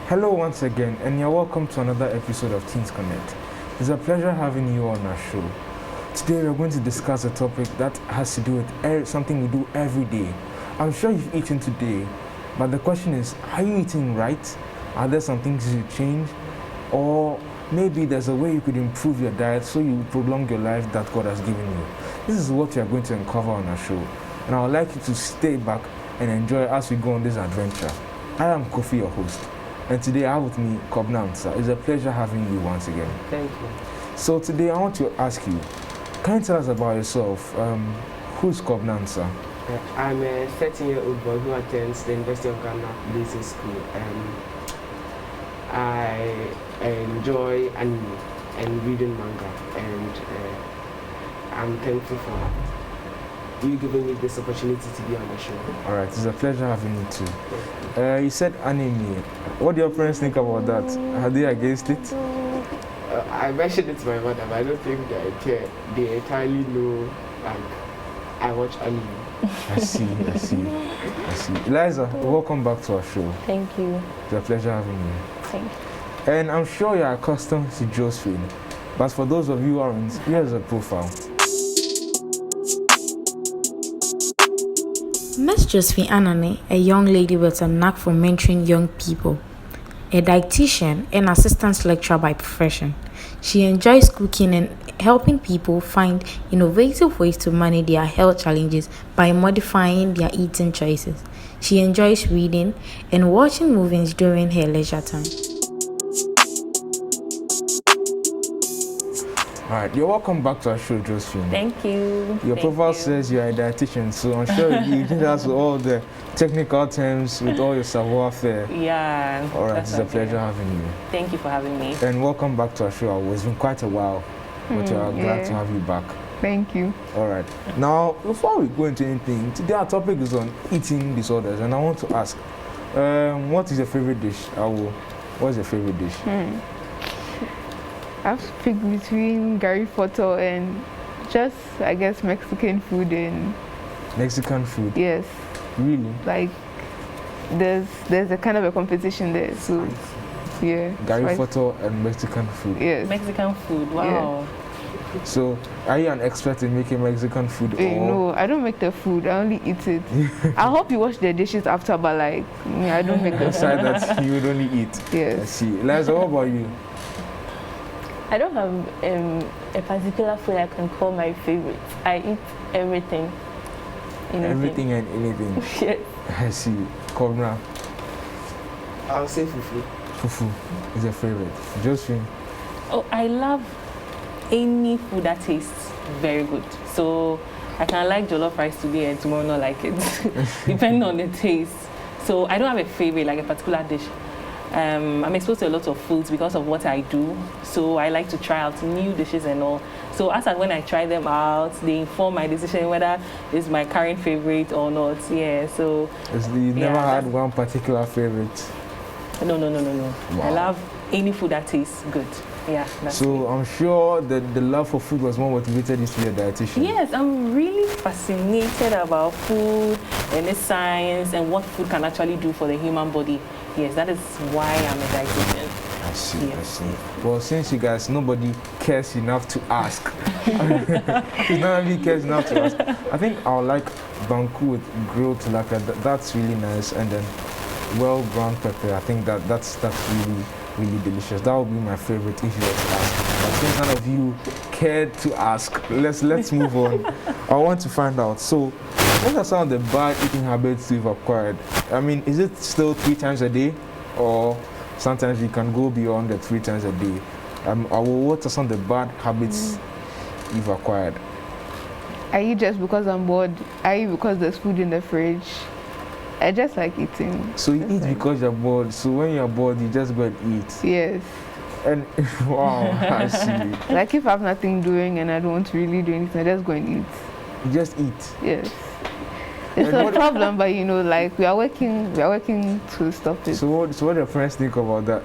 Hello once again, and you're welcome to another episode of Teens Connect. It's a pleasure having you on our show. Today we're going to discuss a topic that has to do with something we do every day. I'm sure you've eaten today, but the question is, are you eating right? Are there some things you should change? Or maybe there's a way you could improve your diet so you prolong your life that God has given you. This is what we are going to uncover on our show, and I would like you to stay back and enjoy as we go on this adventure. I am Kofi, your host. And today I have with me Kobnamsa. It's a pleasure having you once again. Thank you. So today I want to ask you, can you tell us about yourself? Who's Kobnamsa? I'm a 13-year-old boy who attends the University of Ghana Business School. I enjoy anime and reading manga, and I'm thankful for you giving me this opportunity to be on the show. Alright, it's a pleasure having you too. You said anime. What do your parents think about that? Are they against it? I mentioned it to my mother, but I don't think they care. They entirely know, like, I watch anime. I see. Eliza, welcome back to our show. Thank you. It's a pleasure having you. Thank you. And I'm sure you're accustomed to Josephine, but for those of you who aren't, here's a profile. Miss Josephine Anane, a young lady with a knack for mentoring young people, a dietitian and assistant lecturer by profession. She enjoys cooking and helping people find innovative ways to manage their health challenges by modifying their eating choices. She enjoys reading and watching movies during her leisure time. Alright, you're welcome back to our show, Josephine. Thank you. Your profile says you're a dietitian, so I'm sure you did us with all the technical terms, with all your savoir-faire. Yeah. Alright, it's a pleasure having you. Thank you for having me. And welcome back to our show. It's been quite a while, but we are glad to have you back. Thank you. Alright, now before we go into anything, today our topic is on eating disorders, and I want to ask, what is your favorite dish? What's your favorite dish? I've picked between Gary Photo and just, I guess, Mexican food. And Mexican food? yes, Really? like there's a kind of a competition there, so yeah. Gary Photo and Mexican food? Yes. Mexican food. Wow. So, are you an expert in making Mexican food? No, I don't make the food. I only eat it. I hope you wash the dishes after, but like, I don't make the Aside food. that, you would only eat. I Yes. see. Liza, what about you? I don't have a particular food I can call my favorite. I eat everything. Everything and anything. Yes. I see. Kobna, I'll say fufu. fufu is your favorite. Josephine? Oh, I love any food that tastes very good. So I can like jollof rice today and tomorrow not like it, depending on the taste. So I don't have a favorite, like a particular dish. I'm exposed to a lot of foods because of what I do, so I like to try out new dishes and all. So as and when I try them out, they inform my decision whether it's my current favorite or not. Yeah, so You've never had one particular favorite? no. Wow. I love any food that tastes good. Yeah, that's So it. I'm sure that the love for food was more motivated you to be a dietitian. Yes, I'm really fascinated about food and its science and what food can actually do for the human body. Yes, that is why I'm a dietitian. I see. Yes. Well, since you guys, nobody cares enough to ask. Nobody cares enough to ask. I think I would like banku with grilled tilapia. That's really nice, and then well ground pepper. I think that's really delicious. That would be my favorite if you were to ask. But since none of you cared to ask, let's move on. I want to find out. So, what are some of the bad eating habits you've acquired? I mean, is it still 3 times a day, or sometimes you can go beyond the 3 times a day? Or what are some of the bad habits you've acquired? I eat just because I'm bored. I eat because there's food in the fridge. I just like eating. So you eat because you're bored. So when you're bored, you just go and eat. Yes. And wow, I see. Like if I have nothing doing and I don't want to really do anything, I just go and eat. You just eat. Yes. It's And a problem, but like we are working to stop it. So what do your friends think about that?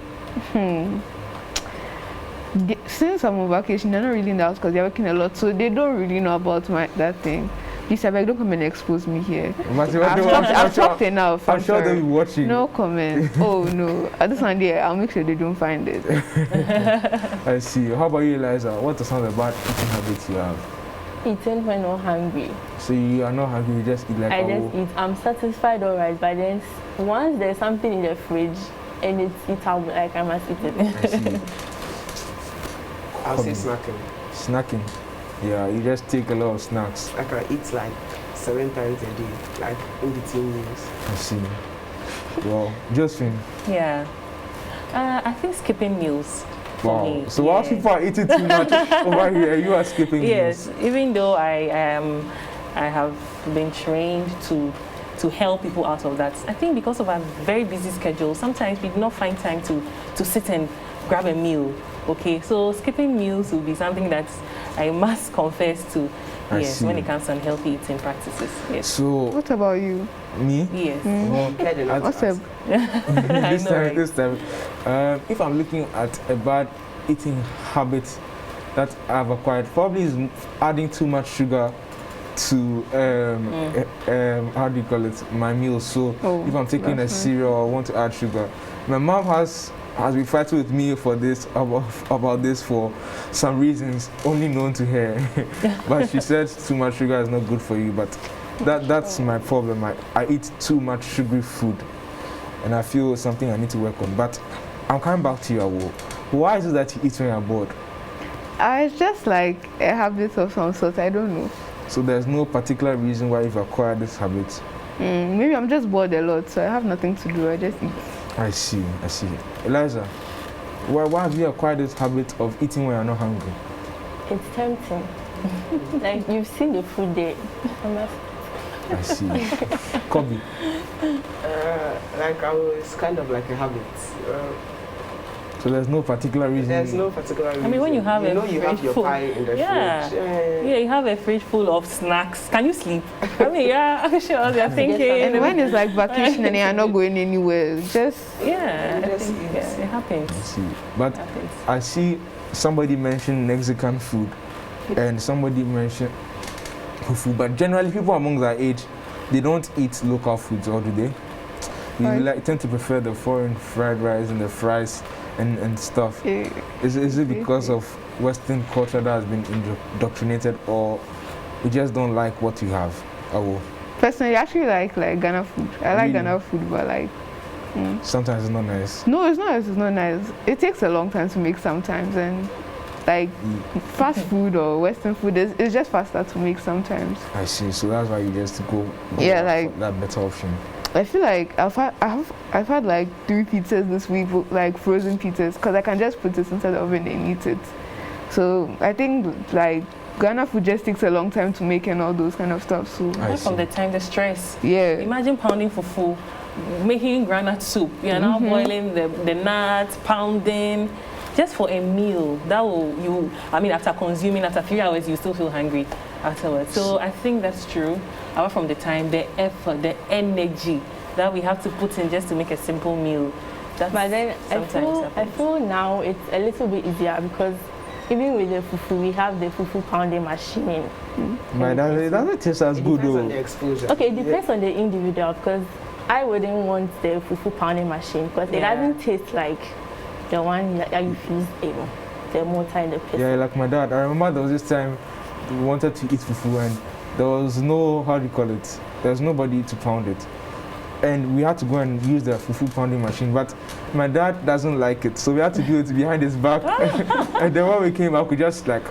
Since I'm on vacation, they're not really in the house because they're working a lot, so they don't really know about that thing. Please, I beg, don't come and expose me here. But I've talked enough. I'm sure they'll be watching. No comment. Oh no. At this one day, I'll make sure they don't find it. I see. How about you, Eliza? What are some of the bad eating habits you have? Eating when not hungry. So you are not hungry, you just eat like I just eat. I'm satisfied, alright, but then once there's something in the fridge and it's eatable, like I must eat it. I see. I'll say snacking. Snacking. Yeah, you just take a lot of snacks. I can eat like 7 times a day, like in between meals. I see. Well, Josephine. Yeah. I think skipping meals. For Wow. me. So while people are eating too much over here, you are skipping Yes, meals. even though I have been trained to help people out of that. I think because of our very busy schedule, sometimes we do not find time to sit and grab a meal. Okay, so skipping meals will be something that I must confess to. I Yes, see. when it comes to unhealthy eating practices. Yes. So What about you? me? Yes. Well, What's up? this know, time, right? this time, if I'm looking at a bad eating habit that I've acquired, probably is adding too much sugar to how do you call it, my meals. So Oh, if I'm taking a that's nice. cereal, I want to add sugar. My mom has been fighting with me for this about this for some reasons only known to her. But she said too much sugar is not good for you. But that's my problem. I eat too much sugary food, and I feel it's something I need to work on. But I'm coming back to you, Awo. Why is it that you eat when you're bored? It's just like a habit of some sort. I don't know. So there's no particular reason why you've acquired this habit. Maybe I'm just bored a lot, so I have nothing to do. I just eat. I see. Eliza, why have you acquired this habit of eating when you're not hungry? It's tempting. Like you've seen the food there. I must. I see. Kobe. Like it's kind of like a habit. So there's no particular reason. There's no particular reason. I mean, when you have you a know you have fridge your full- pie in the Yeah. fridge. Yeah, you have a fridge full of snacks. Can you sleep? I mean, yeah, I'm sure they're thinking. And when it's like vacation and you're not going anywhere, just Yeah, I Just think, eat. yeah, it happens. I see. But It happens. I see somebody mention Mexican food and somebody mention fufu. But generally, people among that age, they don't eat local foods, or do they? They tend to prefer the foreign fried rice and the fries and stuff. Is it because of Western culture that has been indoctrinated, or we just don't like what you have? personally, I actually like Ghana food. I like Really? Ghana food, but like. Sometimes it's not nice. No, it's not. It's not nice. It takes a long time to make sometimes, and like fast food or Western food is just faster to make sometimes. I see. So that's why you just go Yeah, for like- that better option. I feel like I've had like 3 pizzas this week, like frozen pizzas, because I can just put it inside the oven and eat it. So I think like Ghana food just takes a long time to make and all those kind of stuff. So I Apart from see. the time, the stress. yeah, Imagine pounding fufu, making granite soup. You are now boiling the nuts, pounding, just for a meal. That will after consuming, after 3 hours, you still feel hungry afterwards. So I think that's true. Apart from the time, the effort, the energy that we have to put in just to make a simple meal. That's But then I sometimes happens. feel now it's a little bit easier because even with the fufu, we have the fufu pounding machine. But that doesn't taste as It good depends on though. the exposure. Okay, it depends on the individual because I wouldn't want the fufu pounding machine because it Yeah. doesn't taste like the one that you freeze in the mortar in the pestle. Yeah, like my dad. I remember there was this time we wanted to eat fufu and there was no, how do you call it? There's nobody to pound it. And we had to go and use the fufu pounding machine. But my dad doesn't like it. So we had to do it behind his back. And then when we came back, we just like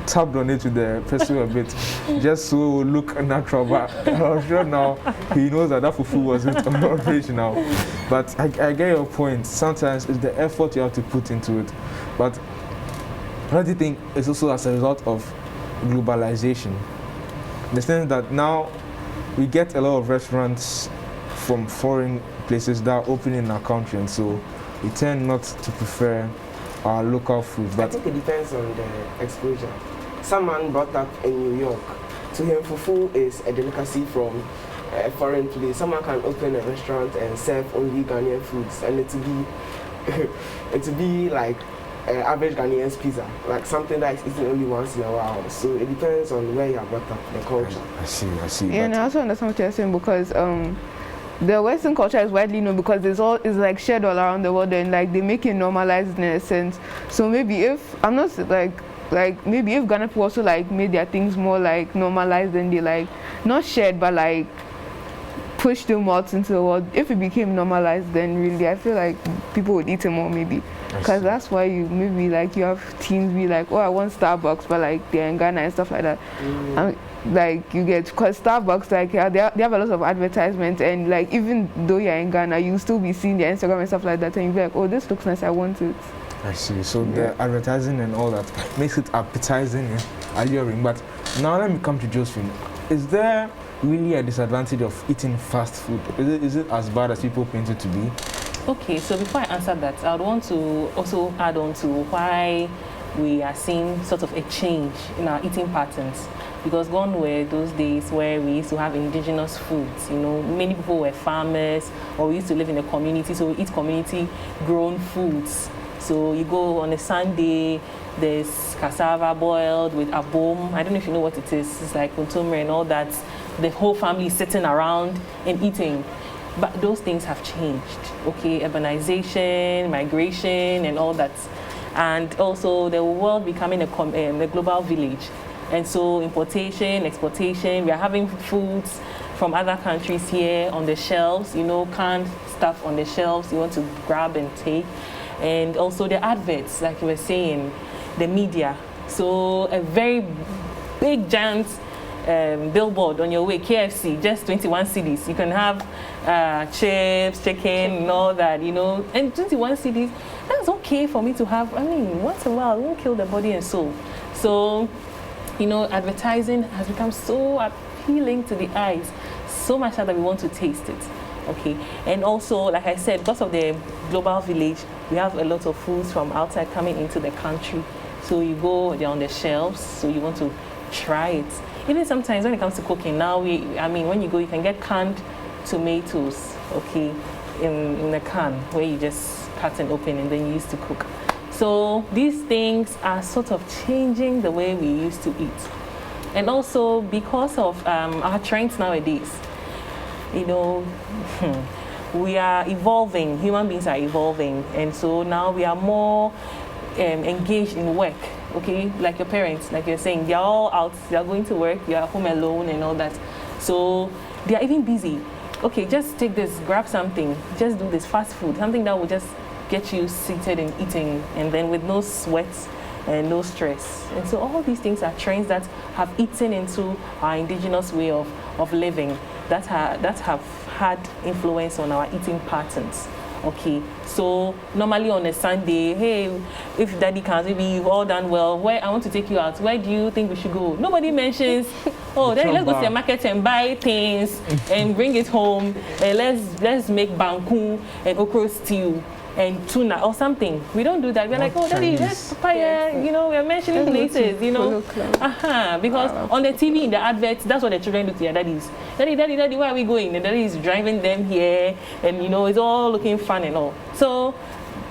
tapped on it with the pestle a bit. Just so it would look natural. But I'm sure now he knows that fufu wasn't original. But I get your point. Sometimes it's the effort you have to put into it. But I do think it's also as a result of globalization. In the sense that now we get a lot of restaurants from foreign places that are opening in our country, and so we tend not to prefer our local food. I But think it depends on the exposure. Someone brought up in New York. To him, fufu is a delicacy from a foreign place. Someone can open a restaurant and serve only Ghanaian foods, and it to be like average Ghanaian's pizza, like something that is eaten only once in a while. So it depends on where you are brought up, the culture. I see. Yeah, and I also understand what you're saying because the Western culture is widely known because it's like shared all around the world, and like they make it normalized in a sense. So maybe if I'm not like maybe if Ghana people also like made their things more like normalized, and they like not shared but like push them out into the world. If it became normalized, then really I feel like people would eat it more maybe. Because that's why you maybe like you have teens be like, oh, I want Starbucks, but like they're in Ghana and stuff like that. And like you get, because Starbucks like they have a lot of advertisements, and like even though you're in Ghana, you still be seeing their Instagram and stuff like that, and you be like, oh, this looks nice, I want it. I see. So the advertising and all that makes it appetizing and alluring. But now let me come to Josephine. Is there really a disadvantage of eating fast food? Is it as bad as people paint it to be? Okay, so before I answer that, I would want to also add on to why we are seeing sort of a change in our eating patterns. Because gone were those days where we used to have indigenous foods. You know, many people were farmers, or we used to live in a community, so we eat community-grown foods. So you go on a Sunday, there's cassava boiled with abom. I don't know if you know what it is. It's like kuntumre and all that. The whole family is sitting around and eating. But those things have changed, okay? Urbanization, migration, and all that. And also the world becoming a global village. And so importation, exportation, we are having foods from other countries here on the shelves, you know, canned stuff on the shelves you want to grab and take. And also the adverts, like you were saying, the media. So a very big, giant billboard on your way, KFC, just 21 cedis. You can have chips, chicken, and all that, you know. And 21 cedis, that's okay for me to have. I mean, once in a while, it won't kill the body and soul. So, you know, advertising has become so appealing to the eyes, so much that we want to taste it. Okay, and also, like I said, because of the global village, we have a lot of foods from outside coming into the country. So you go, they're on the shelves, so you want to try it. Even sometimes when it comes to cooking, now when you go, you can get canned tomatoes, okay, in a can where you just cut and open and then you used to cook. So these things are sort of changing the way we used to eat. And also because of our trends nowadays, you know, we are evolving, human beings are evolving, and so now we are more engaged in work, okay? Like your parents, like you're saying, they're all out, they're going to work, you're home alone and all that. So they are even busy. Okay, just take this, grab something, just do this fast food, something that will just get you seated and eating, and then with no sweat and no stress. And so all these things are trends that have eaten into our indigenous way of living, that have had influence on our eating patterns. Okay, so normally on a Sunday, hey, if daddy comes, maybe you've all done well, where I want to take you out, where do you think we should go? Nobody mentions, oh, daddy, let's go to the market and buy things and bring it home, and let's make banku and okra stew and tuna or something. We don't do that. We're like, oh, daddy, let's papaya, you know, we're mentioning places, you know. Because on the TV, in the adverts, that's what the children do to their daddies. Daddy, where are we going? The daddy is driving them here, and you know, it's all looking fun and all. So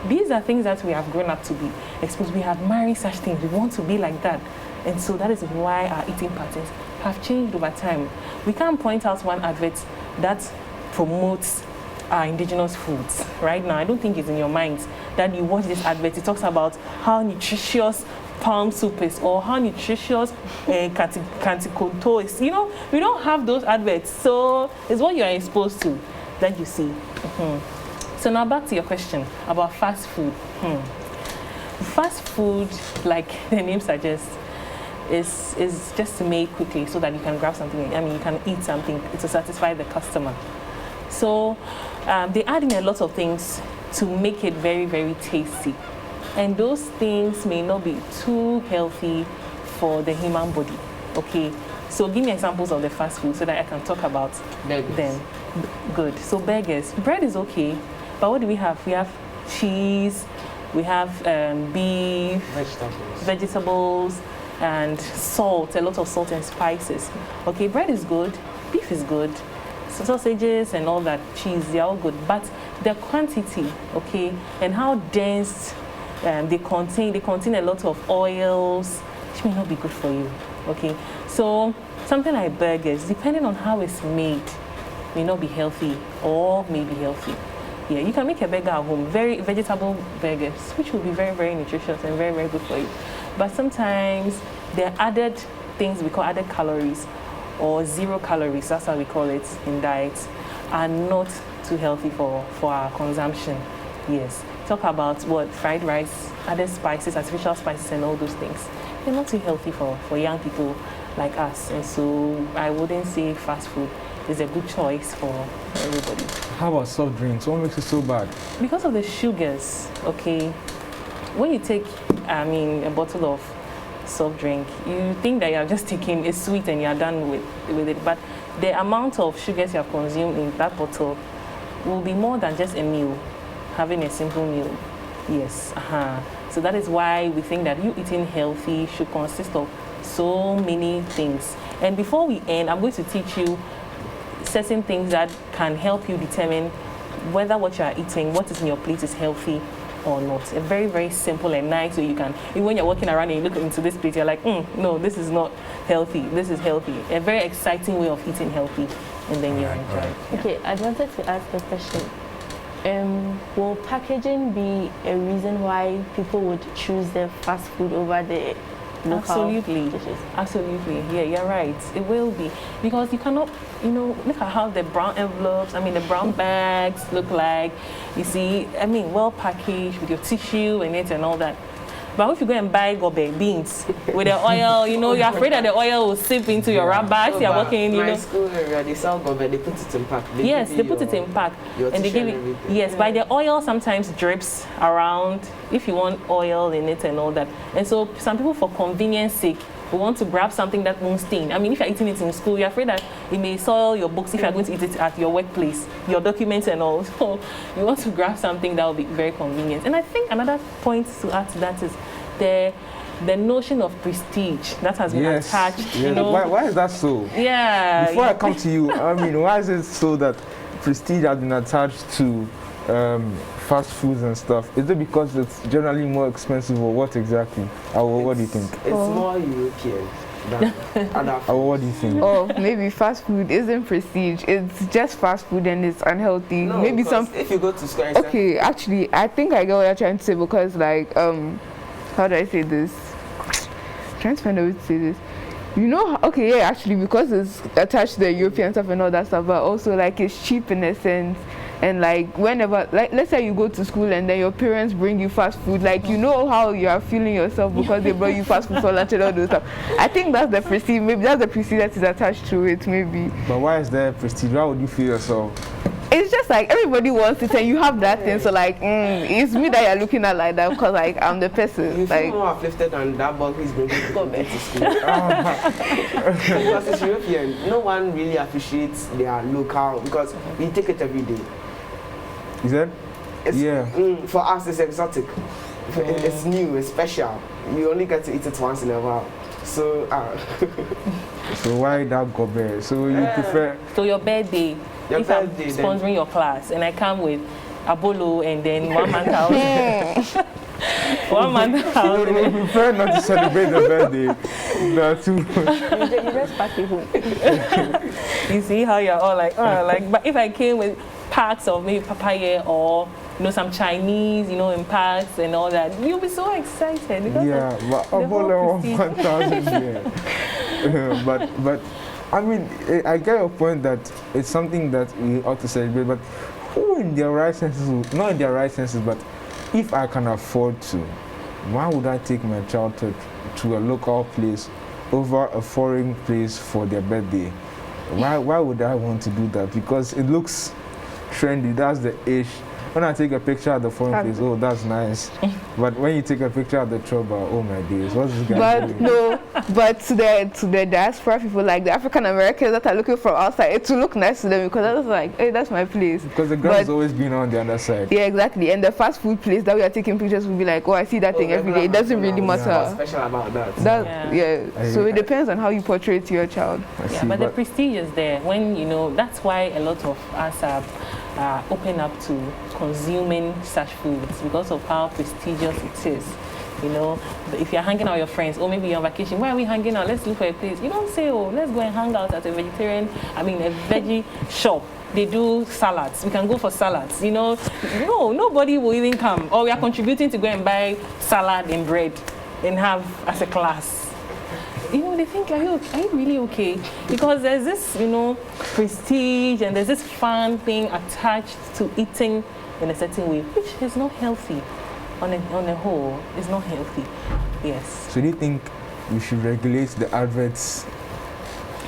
these are things that we have grown up to be exposed. We have married such things. We want to be like that. And so that is why our eating patterns have changed over time. We can't point out one advert that promotes our indigenous foods right now. I don't think it's in your mind that you watch this advert. It talks about how nutritious palm soup is, or how nutritious kantikonto is. You know, we don't have those adverts, so it's what you are exposed to that you see. So now back to your question about fast food. Fast food, like the name suggests, is just made quickly so that you can grab something. I mean, you can eat something to satisfy the customer. So they add in a lot of things to make it very, very tasty. And those things may not be too healthy for the human body. Okay, so give me examples of the fast food so that I can talk about them. Good. So burgers. Bread is okay, but what do we have? We have cheese, we have beef, vegetables, and salt, a lot of salt and spices. Okay, bread is good, beef is good, sausages and all that, cheese, they're all good, but the quantity, okay, and how dense They contain a lot of oils, which may not be good for you. Okay, so something like burgers, depending on how it's made, may not be healthy or may be healthy. Yeah, you can make a burger at home, very vegetable burgers, which will be very, very nutritious and very, very good for you. But sometimes there are added things we call added calories or 0 calories, that's how we call it in diets, are not too healthy for our consumption. Yes, talk about what, fried rice, added spices, artificial spices and all those things. They're not too healthy for young people like us. And so I wouldn't say fast food is a good choice for everybody. How about soft drinks? What makes it so bad? Because of the sugars, okay, when you take, a bottle of soft drink, you think that you're just taking a sweet and you're done with it. But the amount of sugars you have consumed in that bottle will be more than just a meal, having a simple meal. Yes, So that is why we think that you eating healthy should consist of so many things. And before we end, I'm going to teach you certain things that can help you determine whether what you are eating, what is in your plate, is healthy or not. A very, very simple and nice way you can, even when you're walking around and you look into this plate, you're like, no, this is not healthy, this is healthy. A very exciting way of eating healthy, and then you enjoy it. Yeah. Okay, I wanted to ask a question. Will packaging be a reason why people would choose the fast food over the local dishes? Absolutely. Yeah, you're right. It will be, because you cannot, look at how the brown envelopes, the brown bags look like. You see, well packaged with your tissue and it and all that. But if you go and buy gobe beans with the oil, you're afraid that the oil will seep into your wrap bags. You're walking, My school area, they sell gobe, they put it in pack. They put it in pack. And they give it, yes, but the oil sometimes drips around if you want oil in it and all that. And so some people, for convenience sake, we want to grab something that won't stain. If you're eating it in school, you're afraid that it may soil your books if you're going to eat it at your workplace, your documents and all. So you want to grab something that will be very convenient. And I think another point to add to that is the notion of prestige that has been attached. Yes. Why is that so? Yeah. Before I come to you, why is it so that prestige has been attached to fast foods and stuff? Is it because it's generally more expensive, or what exactly? What do you think? It's more European than other foods. What do you think? Oh, maybe fast food isn't prestige. It's just fast food and it's unhealthy. No, maybe if you go to school and okay, actually, I think I get what you're trying to say, because how do I say this? I'm trying to find a way to say this. Actually, because it's attached to the European stuff and all that stuff, but also it's cheap in a sense. And whenever, let's say you go to school and then your parents bring you fast food, you know how you are feeling yourself because they brought you fast food for lunch and all those stuff. I think that's the prestige. Maybe that's the prestige that is attached to it. Maybe. But why is there prestige? How would you feel yourself? It's just everybody wants it and you have that thing. So it's me that you're looking at like that, because I'm the person. You feel more uplifted than that boy who's bringing people to school. Because it's European. No one really appreciates their local, because we take it every day. Is that? For us, it's exotic. It's new, it's special. You only get to eat it once in a while. So, so why that gobe? So you prefer? So your birthday. If I'm sponsoring your class and I come with Abolo and then 1 month house. 1 month house. You prefer not to celebrate the birthday. You just pack it home. You see how you're all but if I came with packs of maybe papaya or some Chinese, in packs and all that, you'll be so excited. But Abolo 1,000. But I get your point that it's something that we ought to celebrate, but who in their right senses, not in their right senses, but if I can afford to, why would I take my child to a local place over a foreign place for their birthday? Why would I want to do that? Because it looks trendy, that's the ish. When I take a picture at the foreign place, oh, that's nice. But when you take a picture at the trouble, oh my days, what's this guy doing? No, but to the diaspora people, the African Americans that are looking from outside, it will look nice to them, because that's hey, that's my place. Because the grass has always been on the other side. Yeah, exactly. And the fast food place that we are taking pictures will be oh, I see that thing every day. It doesn't really matter. What's special about that? So it depends on how you portray it to your child. But the prestige is there. When that's why a lot of us are open up to consuming such foods because of how prestigious it is. You know, if you're hanging out with your friends, or maybe you're on vacation, where are we hanging out? Let's look for a place. You don't say, oh, let's go and hang out at a veggie shop. They do salads. We can go for salads. You know, no, nobody will even come. Or we are contributing to go and buy salad and bread and have as a class. You know, they think, are you really okay? Because there's this, you know, prestige and there's this fun thing attached to eating in a certain way, which is not healthy. On a whole, it's not healthy. Yes. So do you think we should regulate the adverts?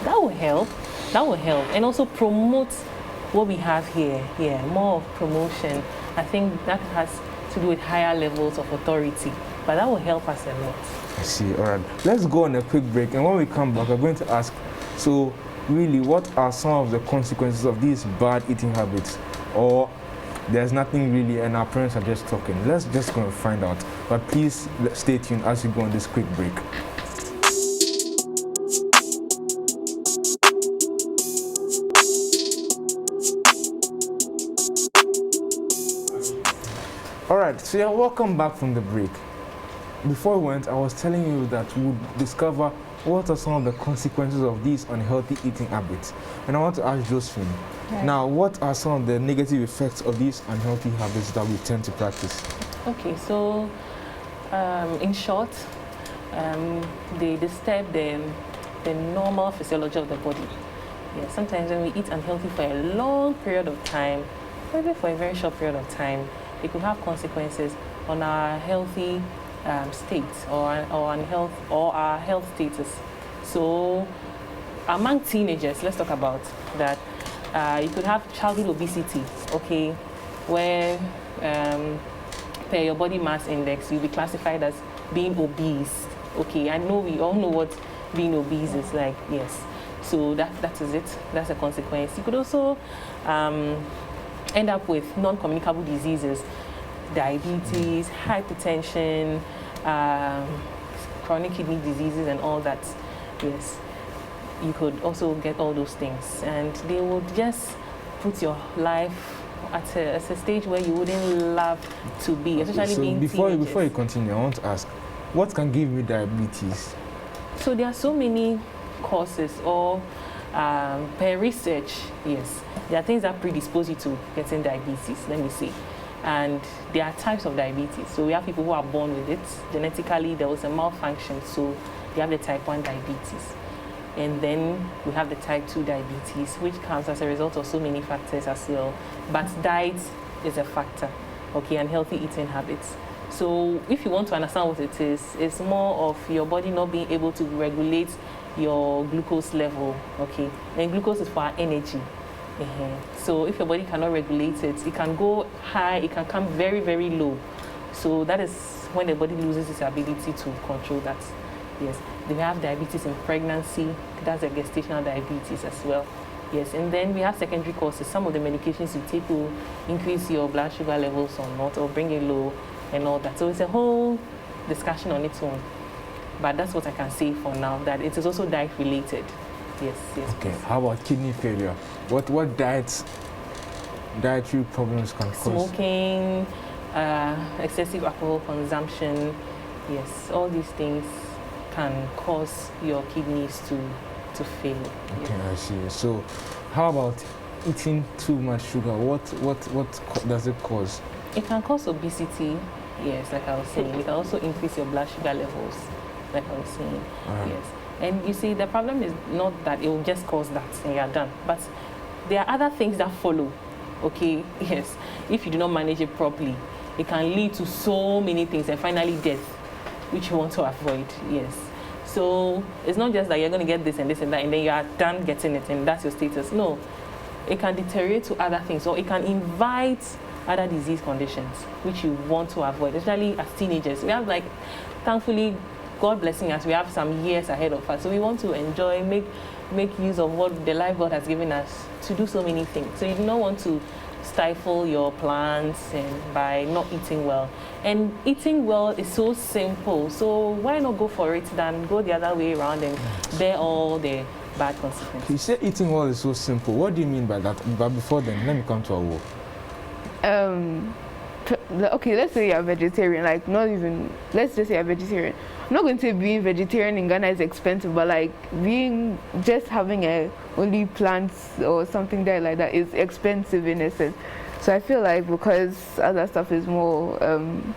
That will help. That will help. And also promote what we have here. Yeah, more of promotion. I think that has to do with higher levels of authority. But that will help us a lot. I see. All right. Let's go on a quick break. And when we come back, we're going to ask, so really, what are some of the consequences of these bad eating habits? Or there's nothing really and our parents are just talking? Let's just go and find out. But please stay tuned as we go on this quick break. All right, so yeah, welcome back from the break. Before we went, I was telling you that we would discover what are some of the consequences of these unhealthy eating habits. And I want to ask Josephine, now, what are some of the negative effects of these unhealthy habits that we tend to practice? Okay, so in short, they disturb the normal physiology of the body. Yeah, sometimes when we eat unhealthy for a long period of time, or even for a very short period of time, it could have consequences on our healthy state or our health status. So among teenagers, let's talk about that. You could have childhood obesity, okay, where per your body mass index, you'll be classified as being obese, okay. I know we all know what being obese is like, yes. So that is it. That's a consequence. You could also end up with non-communicable diseases, diabetes, hypertension, chronic kidney diseases, and all that, yes. You could also get all those things, and they would just put your life at a stage where you wouldn't love to be, especially being teenagers. Before you continue, I want to ask, what can give me diabetes? So there are so many causes, or per research, yes, there are things that predispose you to getting diabetes, let me see. And there are types of diabetes. So we have people who are born with it. Genetically, there was a malfunction, so they have the type 1 diabetes. And then we have the type 2 diabetes, which comes as a result of so many factors as well. But diet is a factor, okay, and healthy eating habits. So if you want to understand what it is, it's more of your body not being able to regulate your glucose level, okay? And glucose is for our energy. So if your body cannot regulate it, it can go high, it can come very, very low. So that is when the body loses its ability to control that. Yes, they have diabetes in pregnancy. That's a gestational diabetes as well. Yes, and then we have secondary causes. Some of the medications you take will increase your blood sugar levels or not, or bring it low and all that. So it's a whole discussion on its own. But that's what I can say for now, that it is also diet related. Yes. Okay, how about kidney failure? What dietary problems can cause? Smoking, excessive alcohol consumption. Yes, all these things can cause your kidneys to fail. Okay, I see. So how about eating too much sugar? What does it cause? It can cause obesity, yes, like I was saying. It can also increase your blood sugar levels, like I was saying. Yes. And you see, the problem is not that it will just cause that and you're done, but there are other things that follow, okay? Yes. If you do not manage it properly, it can lead to so many things, and finally death, which you want to avoid, yes. So it's not just that you're going to get this and this and that, and then you are done getting it, and that's your status. No, it can deteriorate to other things, or it can invite other disease conditions, which you want to avoid, especially as teenagers. We have, like, thankfully, God blessing us, we have some years ahead of us. So we want to enjoy, make use of what the life God has given us to do so many things. So you do not want to stifle your plans and by not eating well. And eating well is so simple. So why not go for it than go the other way around and bear all the bad consequences. You say eating well is so simple. What do you mean by that? But before then, let me come to a wall. Okay, let's say you're vegetarian, like not even, let's just say you're vegetarian. I'm not going to say being vegetarian in Ghana is expensive, but like just having only plants or something there like that is expensive in essence. So I feel like because other stuff is more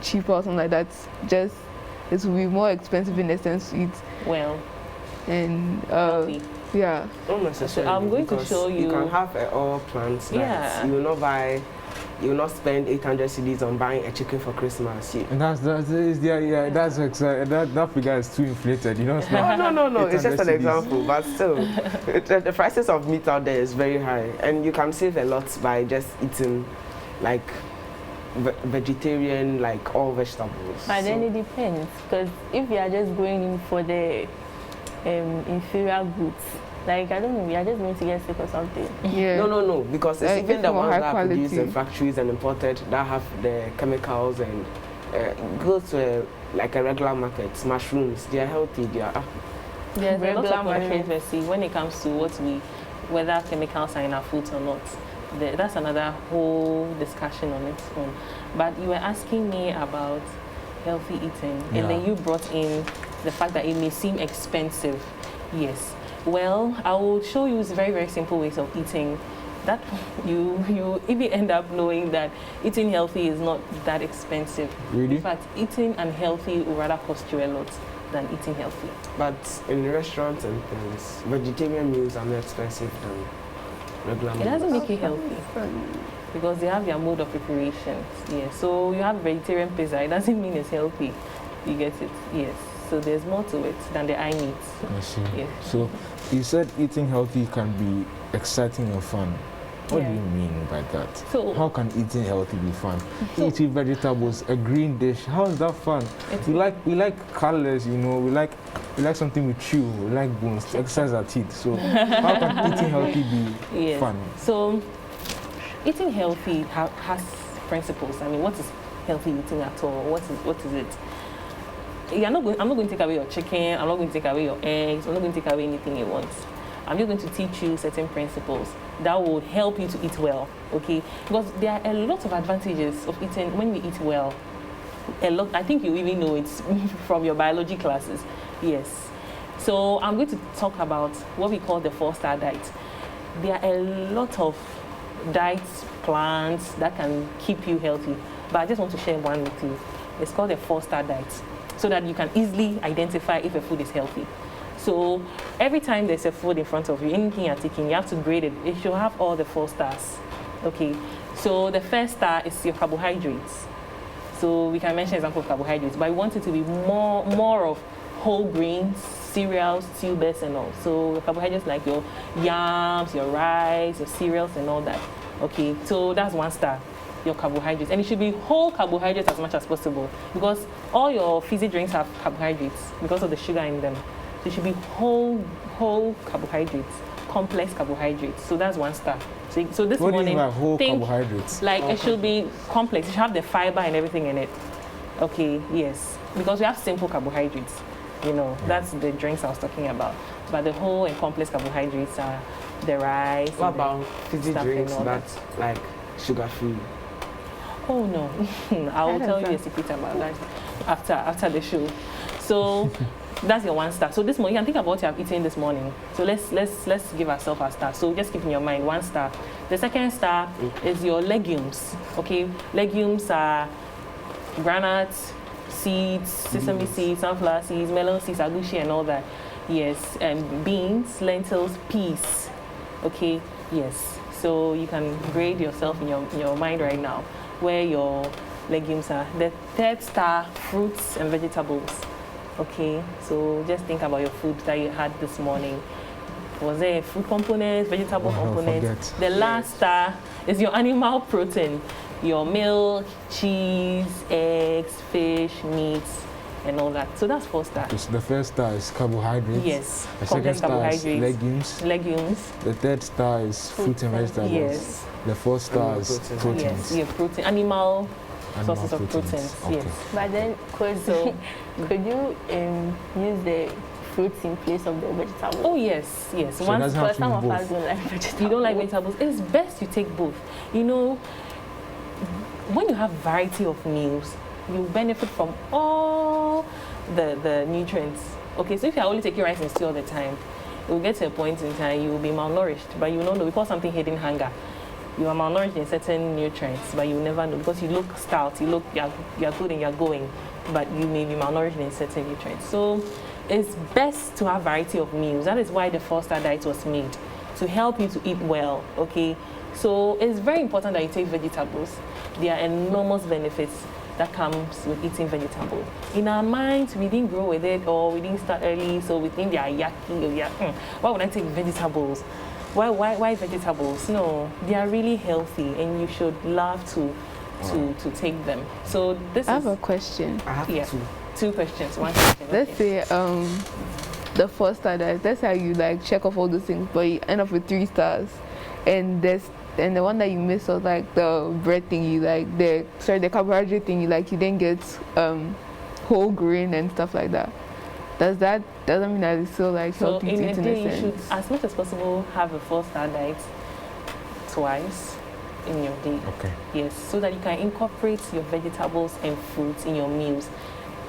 cheaper or something like that, it will be more expensive in essence to eat. Well, and healthy. yeah. Not necessarily. So I'm going to because show you. You can have all plants. Yeah. You will not spend 800 cedis on buying a chicken for Christmas. And that's exactly that figure is too inflated. You know. It's not No. It's just an 800 example, but still, the prices of meat out there is very high, and you can save a lot by just eating, like, vegetarian, like all vegetables. But then it depends, because if you are just going in for the inferior goods, like I don't know, we are just going to get sick or something. Yeah. No, because it's even the ones that are produced in quality. factories and imported that have the chemicals and go to like a regular market. Mushrooms, they are healthy. They are. There's a lot Regular of money. controversy when it comes to whether chemicals are in our foods or not. That's another whole discussion on its own. But you were asking me about healthy eating, and then you brought in the fact that it may seem expensive. Yes. Well, I will show you very, very simple ways of eating that you even end up knowing that eating healthy is not that expensive. Really? In fact, eating unhealthy will rather cost you a lot than eating healthy. But in restaurants and things, vegetarian meals are more expensive than regular It meals. doesn't make it healthy because they have their mode of preparation. Yeah, so you have vegetarian pizza, it doesn't mean it's healthy. You get it? Yes. So there's more to it than the eye meat. I see. Yeah. So you said eating healthy can be exciting and fun. What do you mean by that? So How can eating healthy be fun? Eating vegetables, a green dish, how is that fun? We like colors, you know, we like something we chew, we like bones, to exercise our teeth. So how can eating healthy be fun? So eating healthy has principles. I mean, what is healthy eating at all? What is it? I'm not going to take away your chicken, I'm not going to take away your eggs, I'm not going to take away anything you want. I'm just going to teach you certain principles that will help you to eat well, okay? Because there are a lot of advantages of eating when we eat well. A lot, I think you even know it from your biology classes. Yes. So I'm going to talk about what we call the 4-star diet. There are a lot of diets, plans that can keep you healthy, but I just want to share one with you. It's called the 4-star diet, so that you can easily identify if a food is healthy. So every time there's a food in front of you, anything you're taking, you have to grade it. It should have all the 4 stars. Okay. So the first star is your carbohydrates. So we can mention an example of carbohydrates, but we want it to be more of whole grains, cereals, tubers, and all. So the carbohydrates like your yams, your rice, your cereals, and all that. Okay. So that's 1 star. Your carbohydrates, and it should be whole carbohydrates as much as possible, because all your fizzy drinks have carbohydrates because of the sugar in them. So it should be whole carbohydrates, complex carbohydrates. So that's 1 star. So this What do you morning, mean by whole think carbohydrates? like it should be complex. It should have the fiber and everything in it. Okay, yes, because we have simple carbohydrates. You know, that's the drinks I was talking about. But the whole and complex carbohydrates are the rice. What about fizzy stuff drinks and all that's like sugar-free? Oh no, I will tell you a secret about that after the show. So that's your 1 star. So this morning, you can think about what you have eaten this morning. So let's give ourselves a star. So just keep in your mind 1 star. The second star is your legumes. Okay, legumes are granules, seeds, sesame seeds, sunflower seeds, melon seeds, agushi, and all that. Yes, and beans, lentils, peas. Okay, yes. So you can grade yourself in your mind right now where your legumes are. The 3rd star, fruits and vegetables. Okay, so just think about your food that you had this morning. Was there a fruit component, vegetable component? The last star is your animal protein. Your milk, cheese, eggs, fish, meats, and all that. So that's 4 stars. Okay, so the first star is carbohydrates. Yes. The second star is carbohydrates. Legumes. The 3rd star is fruit and vegetables. Yes. The 4th star is proteins. Yes, yeah, protein. Animal sources of proteins. proteins. Okay. Yes. But then, could you use the fruits in place of the vegetables? Oh yes, yes. So it doesn't have to some be of both. us don't like vegetables. You don't like vegetables, it's best you take both. You know, when you have variety of meals, you benefit from all the nutrients. Okay, so if you're only taking rice and stew all the time, it will get to a point in time you will be malnourished, but you will not know. We call something hidden hunger. You are malnourished in certain nutrients, but you will never know because you look stout, you're good and you're going, but you may be malnourished in certain nutrients. So it's best to have variety of meals. That is why the 4-star diet was made, to help you to eat well, okay? So it's very important that you take vegetables. There are enormous benefits that comes with eating vegetables. In our minds, we didn't grow with it or we didn't start early, so we think they are yucky or why would I take vegetables? Why vegetables? No, they are really healthy and you should love to take them. So this I have is a question. I have two questions, one question. Let's okay. say the 4-star diet. That's how you like check off all those things, but you end up with 3 stars, and the one that you missed was like the bread thing. You like the carbohydrate thing. You didn't get whole grain and stuff like that. Doesn't mean that it's still like So healthy in to a eat in day, a you should, sense. as much as possible, have a 4-star diet twice in your day. Okay. Yes, so that you can incorporate your vegetables and fruits in your meals.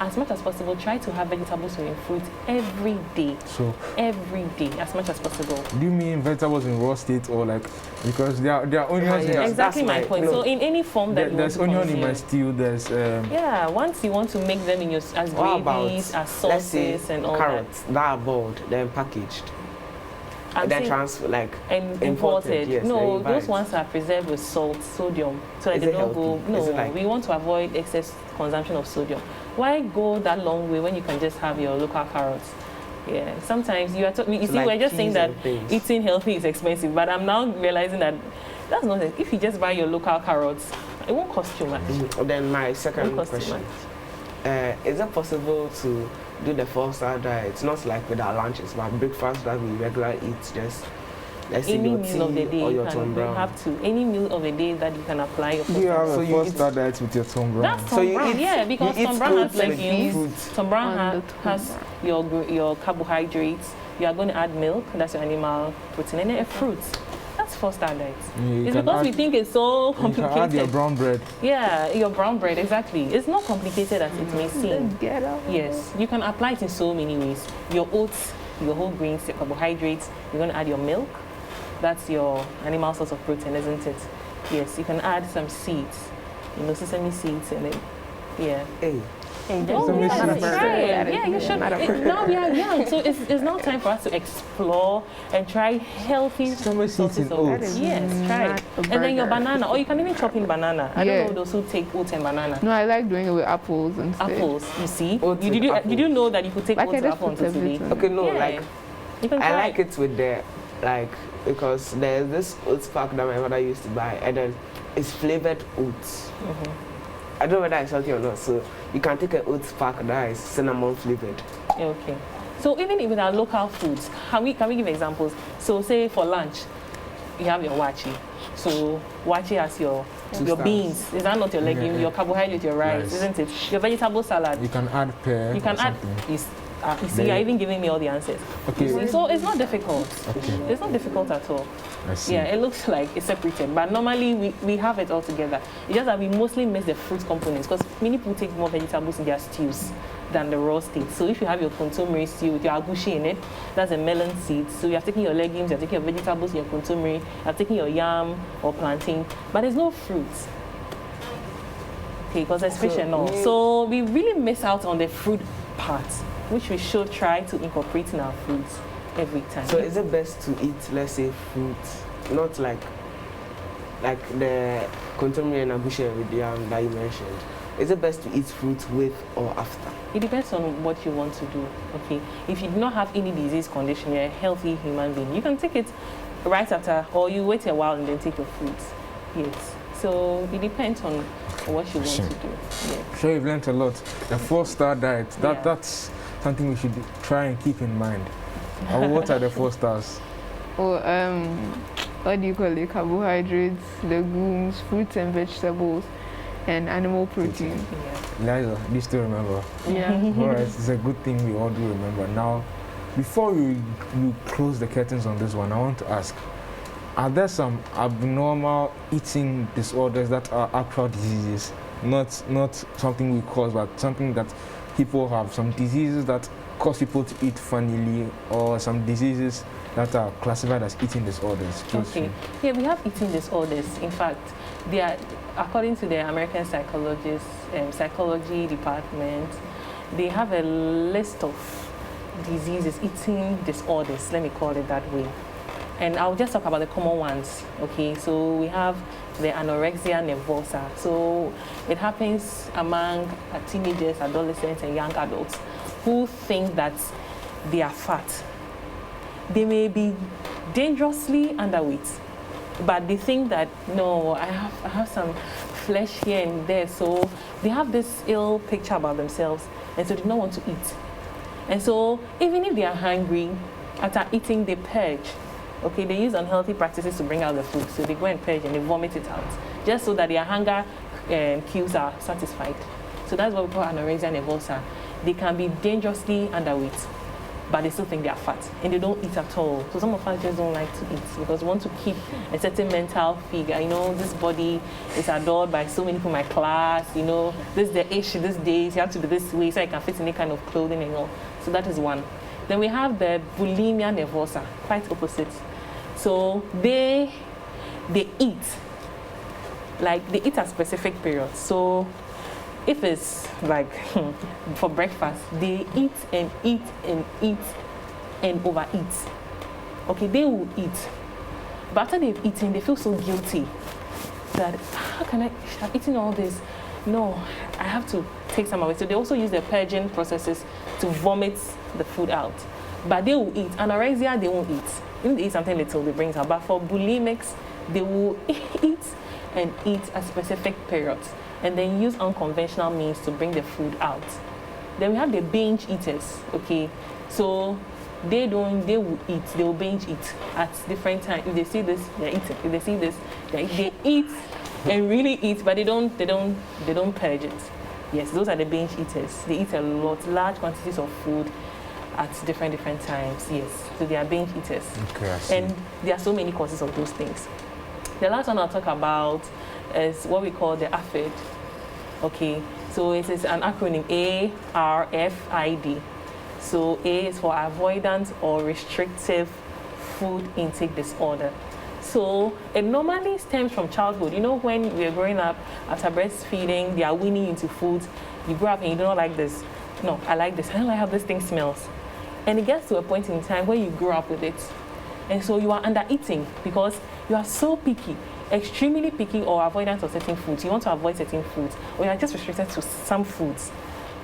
As much as possible, try to have vegetables and fruit every day. So Every day, as much as possible. do you mean vegetables in raw state or like, because there are onions in Yeah, that? Exactly that's my my- point. no. So in any form that There's you want onion to in my consume. stew. There's Yeah, once you want to make them in your as What about, gravies, as let's say, sauces and all carrots that are boiled, then packaged, that. then And imported, imported. yes, then No, you buy those it. ones are preserved with salt, sodium, so that Is they it don't go. healthy? No, Is it like- we want to avoid excess consumption of sodium. Why go that long way when you can just have your local carrots? Yeah, sometimes you are. You see, like we're just saying peas that and things. eating healthy is expensive, but I'm now realizing that that's not it. If you just buy your local carrots, it won't cost you much. Then my It second won't cost you question: much. is it possible to do the 4-star diet, not like with our lunches, but breakfast that we regularly eat, just let's say Any your meal of the tea day or you your can. Tom You Brown? have to. Any meal of the day that you can apply your. Do you have So a you 4-star diet with your Tom Brown? That's So Tom you Brown, eat- yeah, because you eat Tom Brown has fruits with legumes. fruits. Tom Brown On the Tom has your carbohydrates. You are going to add milk. That's your animal protein, and then a fruit. That's 4-star diet. You It's can because we add- think it's so You can add your complicated. brown bread. Yeah, your brown bread, exactly. It's not complicated as it may seem. Get out. Yes, you can apply it in so many ways. Your oats, your whole grains, your carbohydrates. You're going to add your milk. That's your animal source of protein, isn't it? Yes, you can add some seeds, sesame seeds, and then, yeah. Hey, Hey, Oh, Sesame yeah, seeds. that's right. Yeah, you should. Not a Now we are young, so it's now time for us to explore and try healthy Sesame seeds sources in of oats. Yes, try it. not a And then your burger. banana, or you can even chop in banana. I Yeah. don't know those who take oats and banana. No, I like doing it with apples instead. Apples, you see. Oats Did with you apples. know that you could take Like oats I and just apple put onto today? everything. okay, no, Yeah. like You can I try. like it with the because there's this oats pack that my mother used to buy, and then it's flavored oats. Mhm. I don't know whether it's healthy or not. So you can take an oats pack that is cinnamon flavored. Yeah, okay. So even with our local foods, can we give examples? So say for lunch, you have your wachi. So wachi has your Two your stars. beans. Is that not your legume? Yeah. Your carbohydrate, your rice, Rice. isn't it? Your vegetable salad. You can add pear. You can or add. something. You see, you're even giving me all the answers. Okay. You see, so it's not difficult. Okay. It's not difficult at all. I see. Yeah, it looks like it's separated, but normally we have it all together. It's just that we mostly miss the fruit components because many people take more vegetables in their stews than the raw state. So if you have your contomere stew with your agushi in it, that's a melon seed. So you have taken your legumes, you're taking your vegetables, your contomere, you're taking your yam or plantain, but there's no fruits. Okay, because there's fish So and all. you- So we really miss out on the fruit part, which we should try to incorporate in our foods every time. So is it best to eat, let's say, fruit, not like the contemporary and abuche with the that you mentioned? Is it best to eat fruit with or after? It depends on what you want to do, okay? If you do not have any disease condition, you're a healthy human being, you can take it right after, or you wait a while and then take your fruits. Yes. So it depends on what you want to do. Yeah. Sure, you've learned a lot. The 4-star diet, Yeah. that's something we should try and keep in mind. What are the 4 stars? Or what do you call it? Carbohydrates, legumes, fruits and vegetables, and animal protein. Yeah. Liza, do you still remember? Yeah. All right, it's a good thing we all do remember. Now, before you close the curtains on this one, I want to ask, are there some abnormal eating disorders that are actual diseases, not something we cause, but something that people have, some diseases that cause people to eat funnily, or some diseases that are classified as eating disorders? Okay. Yeah, we have eating disorders. In fact, they are, according to the American psychology department, they have a list of diseases, eating disorders, let me call it that way. And I'll just talk about the common ones, okay? So we have the anorexia nervosa. So it happens among teenagers, adolescents, and young adults who think that they are fat. They may be dangerously underweight, but they think that, no, I have some flesh here and there. So they have this ill picture about themselves, and so they don't want to eat. And so even if they are hungry, after eating, they purge. Okay, they use unhealthy practices to bring out the food. So they go and purge and they vomit it out, just so that their hunger cues are satisfied. So that's what we call anorexia nervosa. They can be dangerously underweight, but they still think they are fat, and they don't eat at all. So some of us just don't like to eat because we want to keep a certain mental figure. You know, this body is adored by so many people in my class. You know, this is the age, these days, you have to be this way so I can fit in any kind of clothing and all. So that is one. Then we have the bulimia nervosa, quite opposite. So they eat, like they eat at specific periods. So if it's like for breakfast, they eat and eat and eat and overeat. Okay, they will eat, but after they've eaten, they feel so guilty that how can I've eaten all this? No, I have to take some away. So they also use the purging processes to vomit the food out. But they will eat. Anorexia, they won't eat. If they eat something little, they bring it out. But for bulimics, they will eat and eat at specific periods, and then use unconventional means to bring the food out. Then we have the binge eaters. Okay, so they will eat. They will binge eat at different times. If they see this, they're eating. If they see this, they eat and really eat, but they don't purge it. Yes, those are the binge eaters. They eat a lot, large quantities of food at different times. Yes, so they are binge eaters. Okay, I see. And there are so many causes of those things. The last one I'll talk about is what we call the AFID. Okay, so it is an acronym, ARFID. So A is for avoidant or restrictive food intake disorder. So it normally stems from childhood. You know, when we are growing up, after breastfeeding, they are weaning into food. You grow up and you do not like this. No, I like this. I don't like how this thing smells. And it gets to a point in time where you grow up with it. And so you are under eating because you are so picky, extremely picky or avoidant of certain foods. You want to avoid certain foods, or you are just restricted to some foods.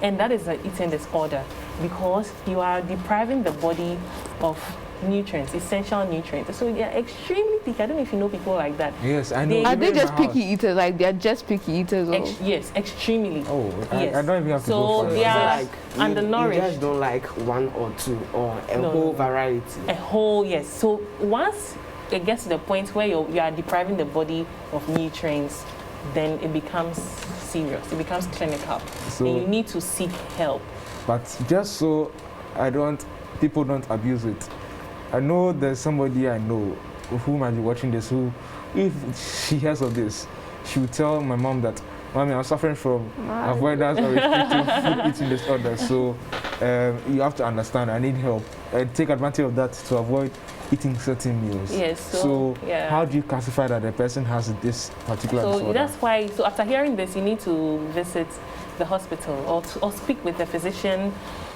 And that is an eating disorder because you are depriving the body of nutrients, essential nutrients. So they are extremely picky. I don't know if you know people like that. Yes, I know. Are they just picky eaters? Like they are just picky eaters? Or? Yes, extremely. Oh, yes. I don't even have to so go for they it. are like undernourished. You just don't like one or two or a whole variety. A whole, yes. So once it gets to the point where you are depriving the body of nutrients, then it becomes serious. It becomes clinical. So, and you need to seek help. But just so people don't abuse it. I know there's somebody I know who might be watching this who, if she hears of this, she will tell my mom that, Mommy, I'm suffering from avoidance or restrictive food eating disorder. So you have to understand, I need help. Take advantage of that to avoid eating certain meals. Yes. So how do you classify that the person has this particular disorder? So that's why, so after hearing this, you need to visit the hospital or speak with a physician,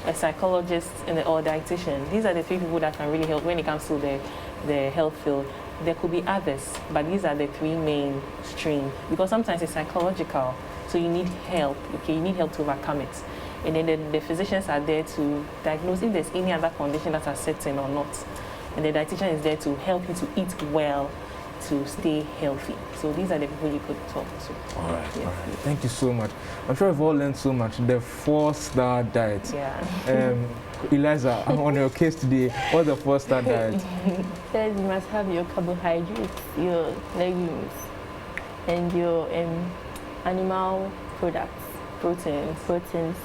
a psychologist, or a dietitian. These are the three people that can really help when it comes to the health field. There could be others, but these are the three main streams because sometimes it's psychological, so you need help. Okay, you need help to overcome it, and then the physicians are there to diagnose if there's any other condition that are setting or not, and the dietitian is there to help you to eat well, to stay healthy. So these are the people you could talk to. All right, all right. Thank you so much. I'm sure we've all learned so much. The 4-star diet. Yeah. Eliza, on your case today, what's the 4-star diet? First, you must have your carbohydrates, your legumes, and your animal products, proteins,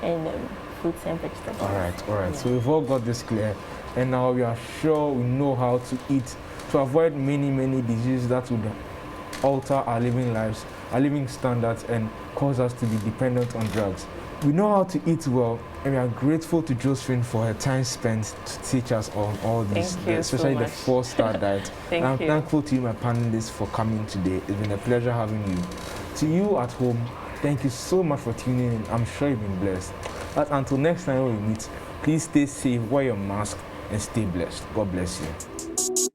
and fruits and vegetables. All right. Yeah. So we've all got this clear, and now we are sure we know how to eat to avoid many diseases that would alter our living lives, our living standards, and cause us to be dependent on drugs. We know how to eat well, and we are grateful to Josephine for her time spent to teach us on all these, Thank you especially so the much. 4-star diet. Thank I'm you. thankful to you, my panelists, for coming today. It's been a pleasure having you. To you at home, thank you so much for tuning in. I'm sure you've been blessed. But until next time we meet, please stay safe, wear your mask, and stay blessed. God bless you.